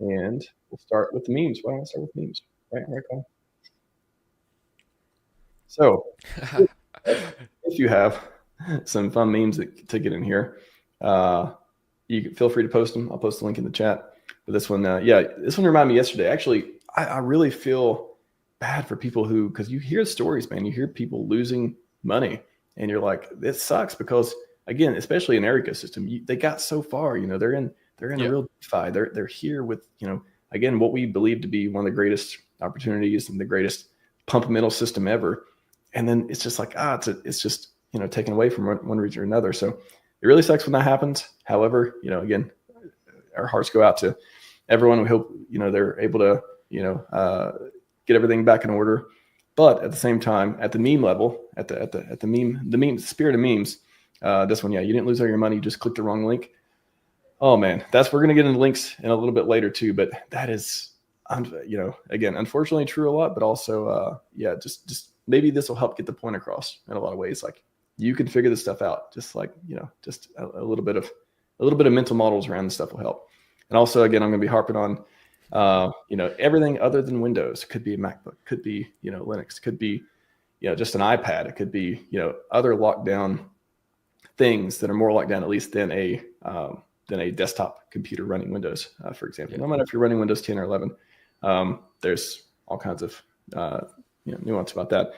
and we'll start with the memes. Why don't we start with memes? Right, Colin? So, if you have some fun memes to get in here, you can feel free to post them. I'll post the link in the chat. But this one, this one reminded me yesterday. Actually, I really feel bad for people because you hear stories, man. You hear people losing money, and you're like, this sucks because, again, especially in their ecosystem, they got so far. They're in a real DeFi. They're here with again, what we believe to be one of the greatest opportunities and the greatest pump middle system ever. And then it's just like, it's just, taken away from one region or another. So it really sucks when that happens. However, again, our hearts go out to everyone. We hope, they're able to, get everything back in order. But at the same time, at the meme level, at the meme spirit of memes, this one, you didn't lose all your money. You just clicked the wrong link. Oh man, we're going to get into links in a little bit later too, but that is, again, unfortunately true a lot, but also, just maybe this will help get the point across in a lot of ways. Like, you can figure this stuff out, just like, just a little bit of mental models around this stuff will help. And also, again, I'm going to be harping on, everything other than Windows. It could be a MacBook, could be, Linux, could be, just an iPad. It could be, other lockdown things that are more locked down, at least than a desktop computer running Windows, for example. No matter if you're running Windows 10 or 11, there's all kinds of nuance about that.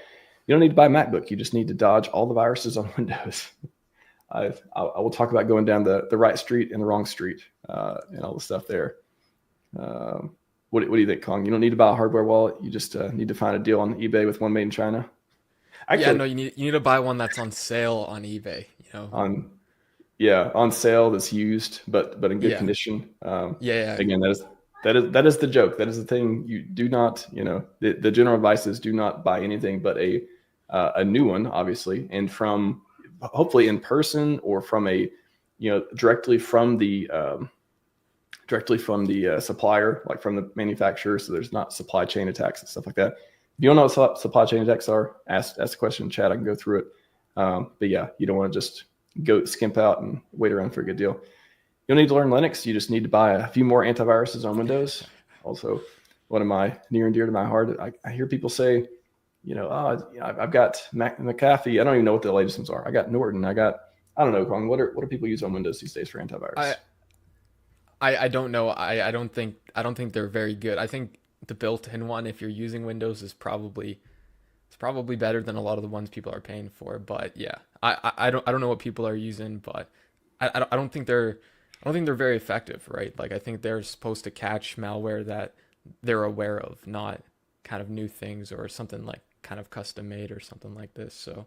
You don't need to buy a MacBook. You just need to dodge all the viruses on Windows. I will talk about going down the right street and the wrong street and all the stuff there. What do you think, Kong? You don't need to buy a hardware wallet. You just need to find a deal on eBay with one made in China. Actually, no, you need to buy one that's on sale on eBay. On sale that's used but in good condition. Yeah. Again, that is the joke. That is the thing. You do not, the general advice is do not buy anything but a new one, obviously, and from hopefully in person or from directly from the supplier, like from the manufacturer. So there's not supply chain attacks and stuff like that. If you don't know what supply chain attacks are, ask the question in chat. I can go through it. But yeah, you don't want to just go skimp out and wait around for a good deal. You don't need to learn Linux. You just need to buy a few more antiviruses on Windows. Also, one of my near and dear to my heart, I hear people say, I've got McAfee. I don't even know what the latest ones are. I got Norton. I don't know, Kong. What do people use on Windows these days for antivirus? I don't know. I don't think they're very good. I think the built-in one, if you're using Windows, is probably better than a lot of the ones people are paying for. But yeah, I don't know what people are using, but I don't think they're very effective, right? Like, I think they're supposed to catch malware that they're aware of, not kind of new things or something like kind of custom made or something like this. So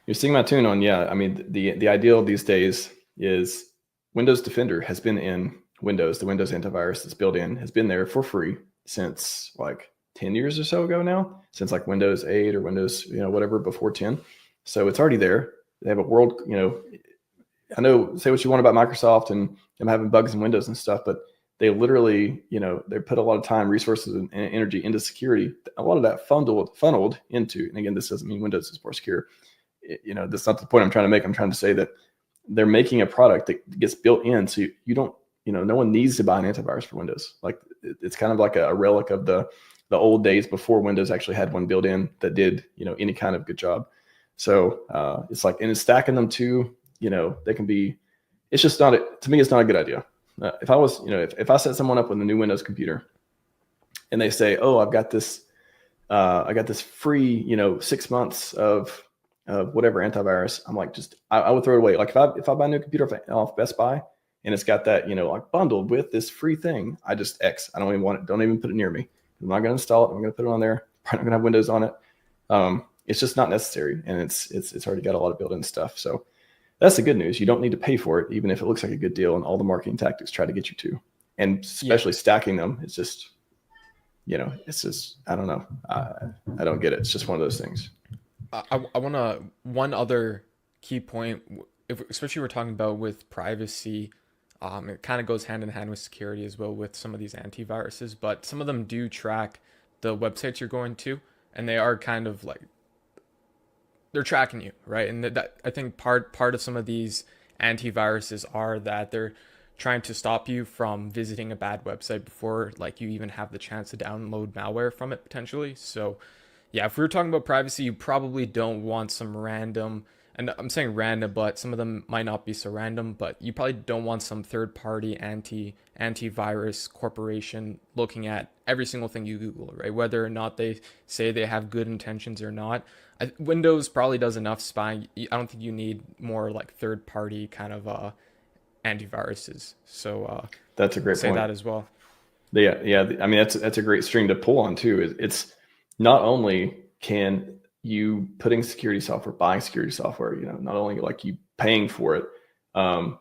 you're seeing my tune on, I mean, the ideal these days is Windows Defender has been in Windows. The Windows antivirus that's built in has been there for free since like 10 years or so ago now, since like Windows 8 or Windows, whatever before 10. So it's already there. They have a world, I know, say what you want about Microsoft and them having bugs in Windows and stuff, but they literally, they put a lot of time, resources, and energy into security. A lot of that funneled into, and again, this doesn't mean Windows is more secure. That's not the point I'm trying to make. I'm trying to say that they're making a product that gets built in, so you don't, no one needs to buy an antivirus for Windows. Like, it's kind of like a relic of the old days before Windows actually had one built in that did, any kind of good job. So it's like, and it's stacking them too. They can be. It's just not. To me, it's not a good idea. If I was, if I set someone up with a new Windows computer, and they say, "Oh, I got this free, 6 months of whatever antivirus," I'm like, I would throw it away. Like, if I buy a new computer off Best Buy and it's got that, like bundled with this free thing, I just X. I don't even want it. Don't even put it near me. I'm not going to install it. I'm going to put it on there. Probably not going to have Windows on it. It's just not necessary, and it's already got a lot of built-in stuff. So that's the good news. You don't need to pay for it, even if it looks like a good deal, and all the marketing tactics try to get you to. And especially stacking them, it's just, I don't know. I don't get it. It's just one of those things. I want to, one other key point, especially we're talking about with privacy, it kind of goes hand in hand with security as well with some of these antiviruses, but some of them do track the websites you're going to, and they are kind of like, they're tracking you, right? And that I think part of some of these antiviruses are that they're trying to stop you from visiting a bad website before like you even have the chance to download malware from it potentially. So yeah, if we were talking about privacy, you probably don't want some random, and I'm saying random, but some of them might not be so random, but you probably don't want some third party antivirus corporation looking at every single thing you Google, right? Whether or not they say they have good intentions or not. Windows probably does enough spying. I don't think you need more like third party kind of antiviruses. So That's a great say point. that as well. Yeah. I mean, that's a great string to pull on too. It's not only can you putting security software, buying security software, not only like you paying for it,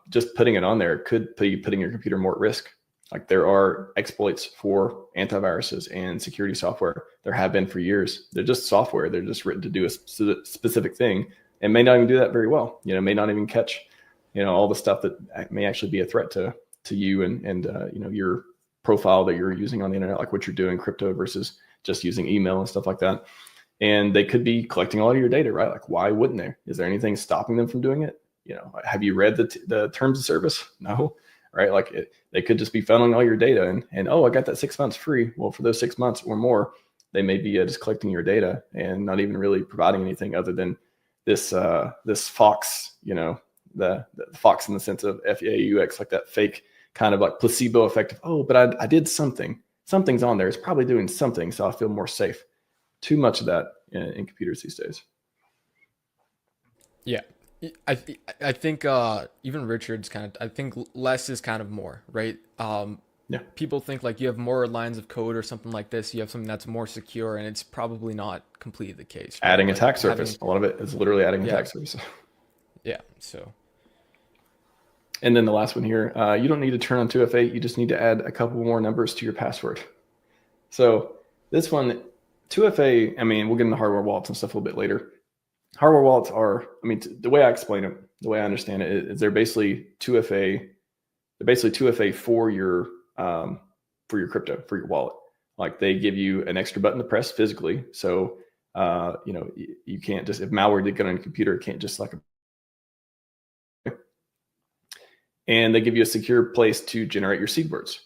just putting it on there could put you putting your computer more at risk. Like there are exploits for antiviruses and security software. There have been for years. They're just software. They're just written to do a specific thing and may not even do that very well. May not even catch, all the stuff that may actually be a threat to you and your profile that you're using on the internet, like what you're doing crypto versus just using email and stuff like that. And they could be collecting all of your data, right? Like, why wouldn't they? Is there anything stopping them from doing it? Have you read the terms of service? No, right? Like they could just be funneling all your data and oh, I got that 6 months free. Well, for those 6 months or more, they may be just collecting your data and not even really providing anything other than this fox, the fox in the sense of FAUX, like that fake kind of like placebo effect of, oh, but I did something. Something's on there. It's probably doing something, so I feel more safe. Too much of that in computers these days. Yeah. I think even Richard's I think less is kind of more, right? Yeah. People think like you have more lines of code or something like this, you have something that's more secure, and it's probably not completely the case. Right? Adding like attack surface. A lot of it is literally adding attack surface. Yeah. So. And then the last one here, you don't need to turn on 2FA. You just need to add a couple more numbers to your password. So this one, 2FA, I mean, we'll get into hardware wallets and stuff a little bit later. Hardware wallets are, the way I explain it, the way I understand it is they're basically 2FA. They're basically 2FA for your crypto, for your wallet. Like they give you an extra button to press physically. So, you can't just, if malware did get on your computer, it can't just and they give you a secure place to generate your seed words.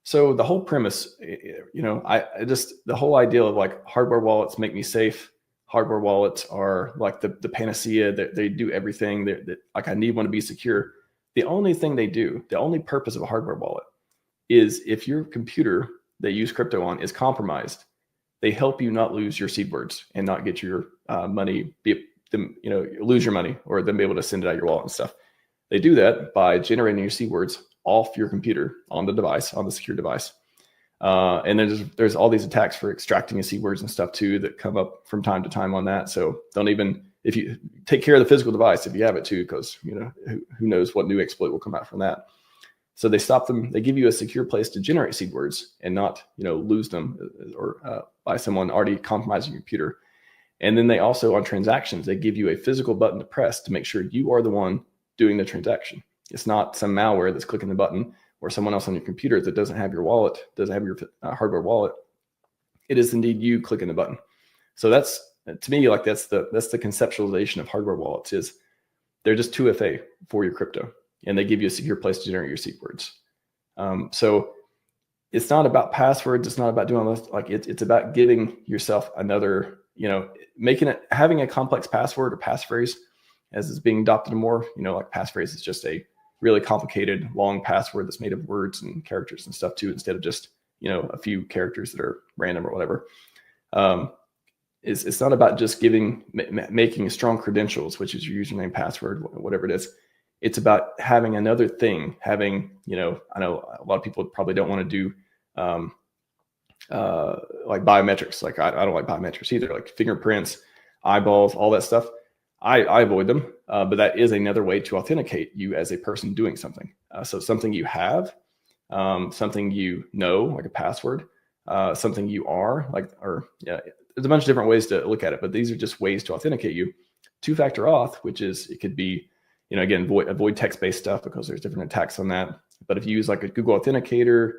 So the whole premise, the whole idea of like hardware wallets make me safe. Hardware wallets are like the panacea that they do everything that like I need one to be secure. The only thing they do, the only purpose of a hardware wallet is if your computer they use crypto on is compromised, they help you not lose your seed words and not get your money, lose your money or then be able to send it out your wallet and stuff. They do that by generating your seed words off your computer on the device, on the secure device. And there's all these attacks for extracting your seed words and stuff too that come up from time to time on that. So if you take care of the physical device, if you have it too, because who knows what new exploit will come out from that. So they stop them. They give you a secure place to generate seed words and not lose them or by someone already compromising your computer. And then they also on transactions they give you a physical button to press to make sure you are the one doing the transaction. It's not some malware that's clicking the button or someone else on your computer that doesn't have your wallet, doesn't have your hardware wallet. It is indeed you clicking the button. So that's, to me, like that's the conceptualization of hardware wallets is they're just 2FA for your crypto and they give you a secure place to generate your seed words. So it's not about passwords. It's not about doing all this. Like it's about giving yourself another, having a complex password or passphrase as it's being adopted more, like passphrase is just a really complicated long password that's made of words and characters and stuff too, instead of just, a few characters that are random or whatever. It's not about just making strong credentials, which is your username, password, whatever it is. It's about having another thing, I know a lot of people probably don't want to do like biometrics. Like I don't like biometrics either, like fingerprints, eyeballs, all that stuff. I avoid them, but that is another way to authenticate you as a person doing something. So something you have, something like a password, something you are, there's a bunch of different ways to look at it, but these are just ways to authenticate you. Two-factor auth, which is, it could be, again, avoid text-based stuff because there's different attacks on that. But if you use like a Google Authenticator,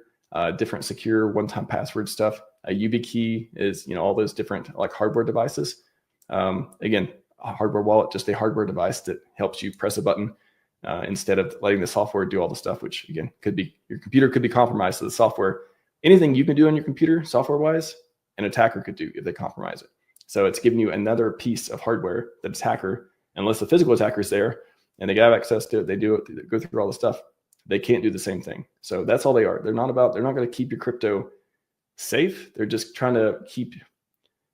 different secure one-time password stuff, a YubiKey is, all those different like hardware devices. Again, a hardware wallet, just a hardware device that helps you press a button, instead of letting the software do all the stuff, which again could be your computer could be compromised. So the software, anything you can do on your computer software wise, an attacker could do if they compromise it. So it's giving you another piece of hardware that attacker, unless the physical attacker is there and they have access to it, they do it, they go through all the stuff. They can't do the same thing. So that's all they are. They're not going to keep your crypto safe. They're just trying to keep,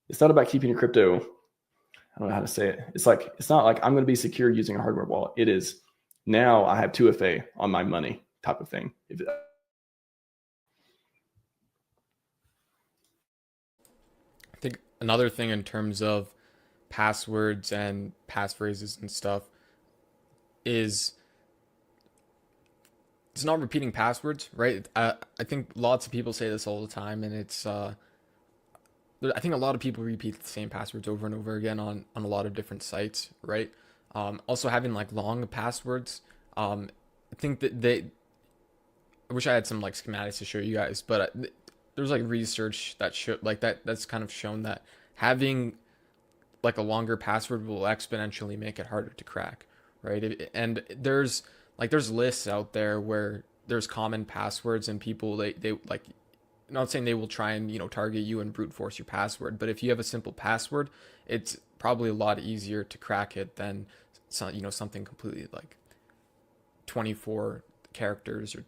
it's not about keeping your crypto. I don't know how to say it. It's not like I'm going to be secure using a hardware wallet. It is now I have 2FA on my money type of thing. I think another thing in terms of passwords and passphrases and stuff is it's not repeating passwords, right? I think lots of people say this all the time, and it's I think a lot of people repeat the same passwords over and over again on a lot of different sites, right? Also having like long passwords. I think that I wish I had some like schematics to show you guys, but there's like research that show like that's kind of shown that having like a longer password will exponentially make it harder to crack, right? And there's lists out there where there's common passwords and people they like not saying they will try and target you and brute force your password, but if you have a simple password, it's probably a lot easier to crack it than something completely like 24 characters or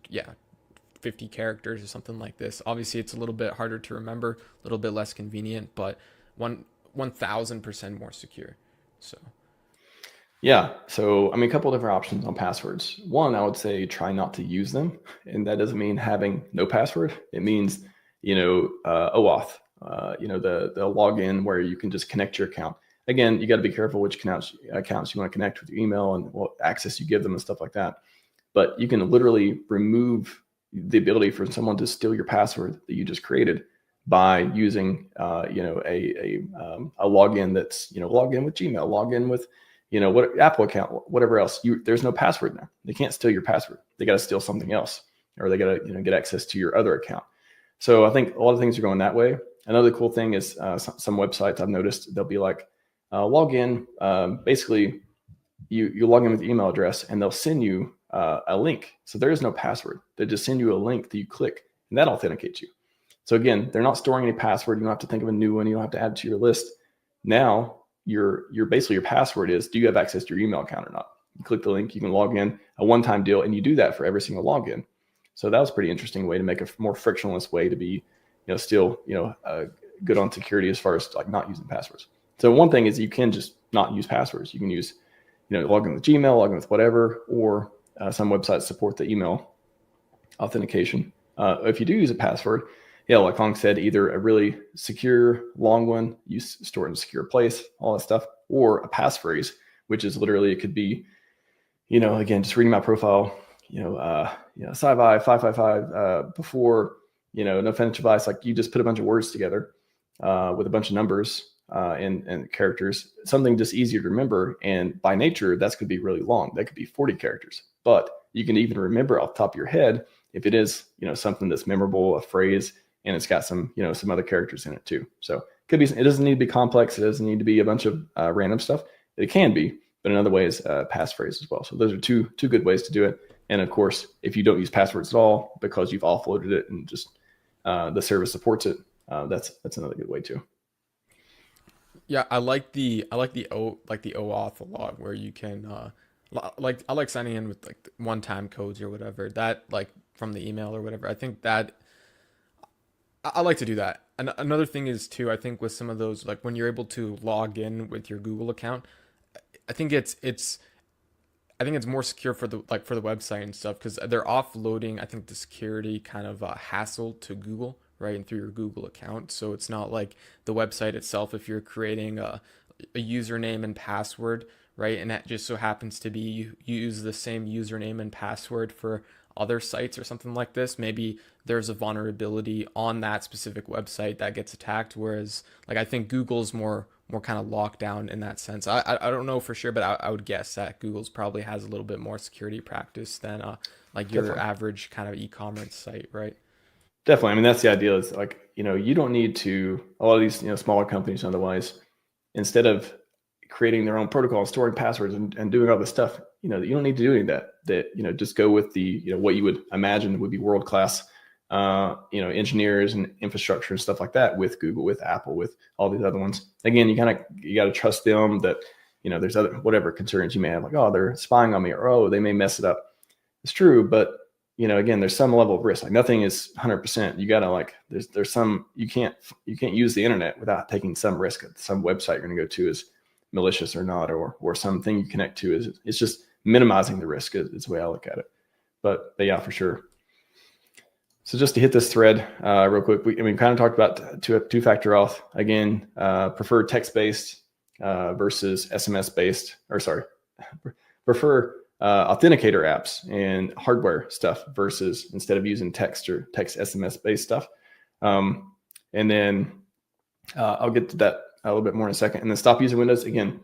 50 characters or something like this. Obviously it's a little bit harder to remember, a little bit less convenient, but 1000% more secure. So yeah. So, I mean, a couple of different options on passwords. One, I would say try not to use them. And that doesn't mean having no password. It means, OAuth, the login where you can just connect your account. Again, you got to be careful which accounts you want to connect with your email and what access you give them and stuff like that. But you can literally remove the ability for someone to steal your password that you just created by using, a login that's, log in with Gmail, log in with, what Apple account, whatever else. There's no password now. They can't steal your password. They got to steal something else, or they got to, get access to your other account. So I think a lot of things are going that way. Another cool thing is some websites I've noticed they'll be like, log in. Basically, you log in with the email address, and they'll send you a link. So there is no password. They just send you a link that you click, and that authenticates you. So again, they're not storing any password. You don't have to think of a new one. You don't have to add it to your list. Now, your basically your password is, do you have access to your email account or not? You click the link, you can log in, a one-time deal, and you do that for every single login. So that was a pretty interesting way to make a more frictionless way to be, still, good on security as far as like not using passwords. So one thing is you can just not use passwords. You can use, log in with Gmail, log in with whatever, or some websites support the email authentication. If you do use a password, like Hong said, either a really secure long one, you store it in a secure place, all that stuff, or a passphrase, which is literally, it could be, again, just reading my profile, Scivive 555 before, no offensive advice, like you just put a bunch of words together with a bunch of numbers and characters, something just easier to remember. And by nature, that's could be really long. That could be 40 characters, but you can even remember off the top of your head if it is, something that's memorable, a phrase, and it's got some, some other characters in it too. So it doesn't need to be complex. It doesn't need to be a bunch of random stuff. It can be, but another way is passphrase as well. So those are two good ways to do it. And of course, if you don't use passwords at all because you've offloaded it and just the service supports it, that's another good way too. yeah, I like the OAuth a lot, where you can I like signing in with like one-time codes or whatever, that like from the email or whatever. I think that I like to do that. And another thing is too, I think with some of those, like when you're able to log in with your Google account, I think it's more secure for the website and stuff, because they're offloading, I think, the security kind of hassle to Google, right, and through your Google account. So it's not like the website itself, if you're creating a username and password, right, and that just so happens to be you use the same username and password for other sites or something like this, maybe there's a vulnerability on that specific website that gets attacked. Whereas like I think Google's more kind of locked down in that sense. I don't know for sure, but I would guess that Google's probably has a little bit more security practice than like your Definitely. average kind of e-commerce site, right? Definitely. I mean, that's the idea is like, you don't need to, a lot of these, smaller companies otherwise, instead of creating their own protocol, storing passwords, and doing all this stuff. You don't need to do any of that. Just go with the, what you would imagine would be world-class, engineers and infrastructure and stuff like that with Google, with Apple, with all these other ones. Again, you got to trust them that, there's other, whatever concerns you may have, like, oh, they're spying on me, or, oh, they may mess it up. It's true. But, again, there's some level of risk. Like, nothing is 100%. You got to, like, there's some, you can't use the internet without taking some risk. Some website you're going to go to is malicious or not, or something you connect to it's just minimizing the risk is the way I look at it. But yeah, for sure. So just to hit this thread real quick, we kind of talked about two-factor auth. Again, prefer text-based versus SMS-based, prefer authenticator apps and hardware stuff versus instead of using text or text SMS-based stuff. And then I'll get to that a little bit more in a second. And then stop using Windows. Again,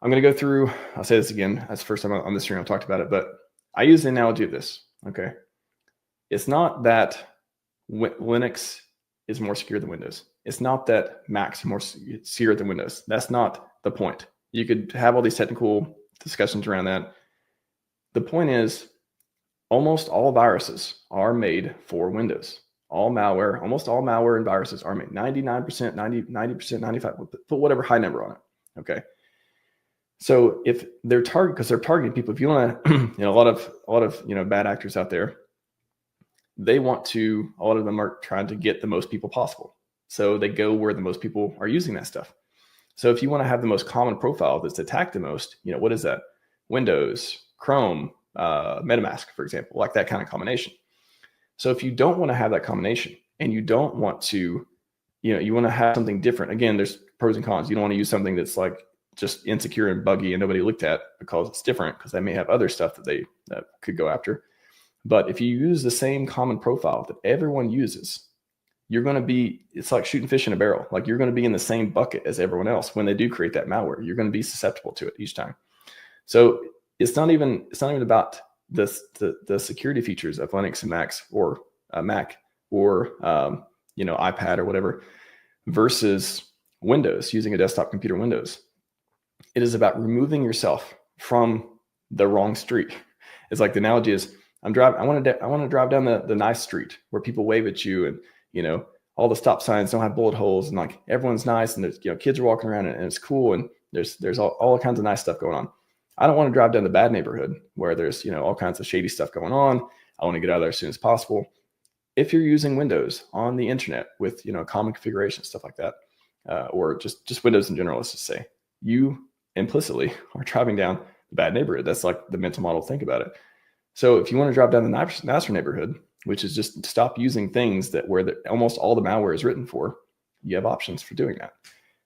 I'm going to go through, I'll say this again. That's the first time on this stream I've talked about it, but I use the analogy of this. Okay. It's not that Linux is more secure than Windows. It's not that Mac is more secure than Windows. That's not the point. You could have all these technical discussions around that. The point is, almost all viruses are made for Windows. Almost all malware and viruses are made. 99%, 90%, 95%, put whatever high number on it. Okay. So if they're because they're targeting people, if you want to, a lot of bad actors out there, a lot of them are trying to get the most people possible. So they go where the most people are using that stuff. So if you want to have the most common profile that's attacked the most, what is that? Windows, Chrome, MetaMask, for example, like that kind of combination. So if you don't want to have that combination and you don't want to, you want to have something different. Again, there's pros and cons. You don't want to use something that's like just insecure and buggy and nobody looked at because it's different, because they may have other stuff that could go after. But if you use the same common profile that everyone uses, you're going to be, it's like shooting fish in a barrel. Like, you're going to be in the same bucket as everyone else. When they do create that malware, you're going to be susceptible to it each time. So it's not even about the security features of Linux and Mac or Mac or iPad or whatever versus Windows, using a desktop computer Windows. It is about removing yourself from the wrong street. It's like the analogy is, I want to drive down the nice street where people wave at you, and all the stop signs don't have bullet holes, and like everyone's nice, and there's kids are walking around, and it's cool, and there's all kinds of nice stuff going on. I don't want to drive down the bad neighborhood where there's all kinds of shady stuff going on. I want to get out of there as soon as possible. If you're using Windows on the internet with common configuration, stuff like that, or just Windows in general, let's just say, you implicitly are driving down the bad neighborhood. That's like the mental model. Think about it. So if you want to drive down the nicer neighborhood, which is just stop using things where almost all the malware is written for, you have options for doing that.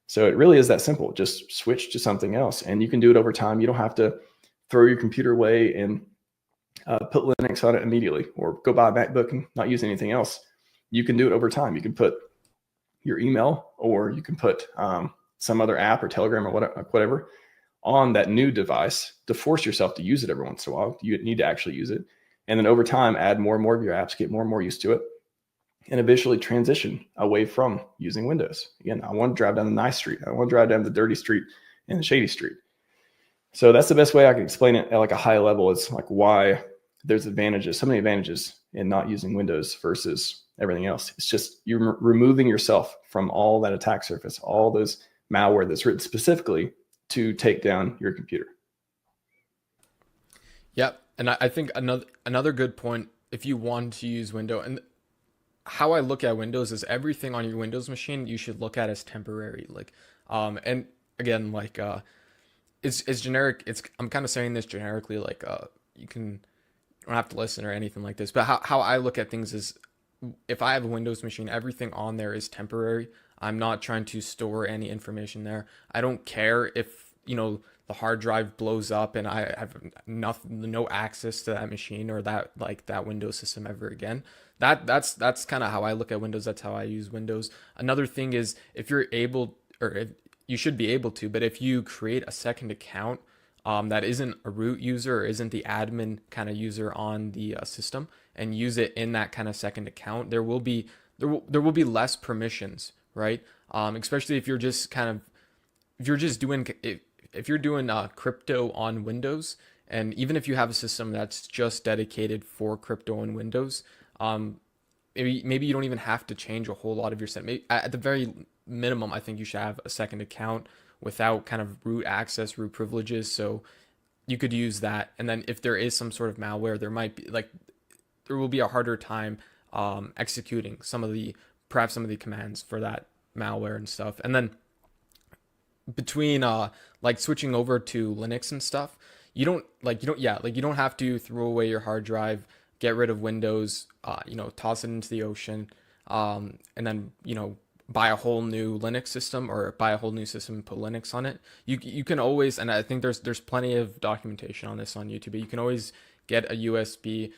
So it really is that simple. Just switch to something else, and you can do it over time. You don't have to throw your computer away and put Linux on it immediately, or go buy a MacBook and not use anything else. You can do it over time. You can put your email, or you can put some other app or Telegram or whatever on that new device to force yourself to use it every once in a while. You need to actually use it. And then over time, add more and more of your apps, get more and more used to it, and eventually transition away from using Windows. Again, I want to drive down the nice street. I want to drive down the dirty street and the shady street. So that's the best way I can explain it at like a high level. It's like why there's advantages, so many advantages in not using Windows versus everything else. It's just you're removing yourself from all that attack surface, all those malware that's written specifically to take down your computer. Yep. And I think another good point, if you want to use Windows, and how I look at Windows is everything on your Windows machine you should look at as temporary. Like, and again, like, it's generic. I'm kind of saying this generically, like, you don't have to listen or anything like this, but how I look at things is, if I have a Windows machine, everything on there is temporary. I'm not trying to store any information there. I don't care if, the hard drive blows up and I have no access to that machine or that Windows system ever again. That's kind of how I look at Windows. That's how I use Windows. Another thing is, if you're able, or if you should be able to, but if you create a second account that isn't a root user or isn't the admin kind of user on the system, and use it in that kind of second account, there will be less permissions, right? Especially if you're just kind of, if you're just doing if you're doing crypto on Windows, and even if you have a system that's just dedicated for crypto on Windows, um, maybe you don't even have to change a whole lot of your set. Maybe, at the very minimum, I think you should have a second account without kind of root access, root privileges. So you could use that, and then if there is some sort of malware, there might be like there will be a harder time executing some of the perhaps some of the commands for that malware and stuff. And then between like switching over to Linux and stuff, you don't have to throw away your hard drive, get rid of Windows, toss it into the ocean, and then buy a whole new Linux system or buy a whole new system and put Linux on it. You can always, and I think there's plenty of documentation on this on YouTube. But you can always get a USB,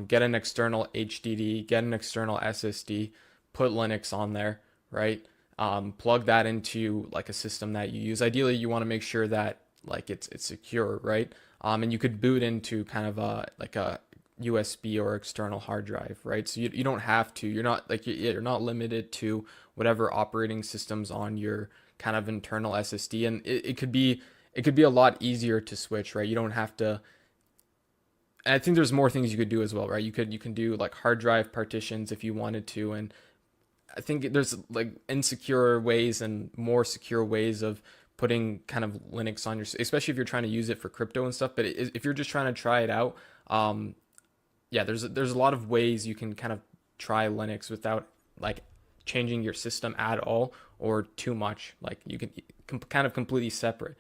get an external HDD, get an external SSD, put Linux on there, right? Plug that into like a system that you use. Ideally, you want to make sure that like it's secure, right? And you could boot into kind of a USB or external hard drive, right? So you don't have to. You're not like you're not limited to whatever operating systems on your kind of internal SSD, and it could be a lot easier to switch, right? You don't have to. And I think there's more things you could do as well, right? You can do like hard drive partitions if you wanted to, and I think there's like insecure ways and more secure ways of putting kind of Linux on your, especially if you're trying to use it for crypto and stuff. But if you're just trying to try it out, yeah, there's a lot of ways you can kind of try Linux without like changing your system at all or too much. Like you can kind of completely separate.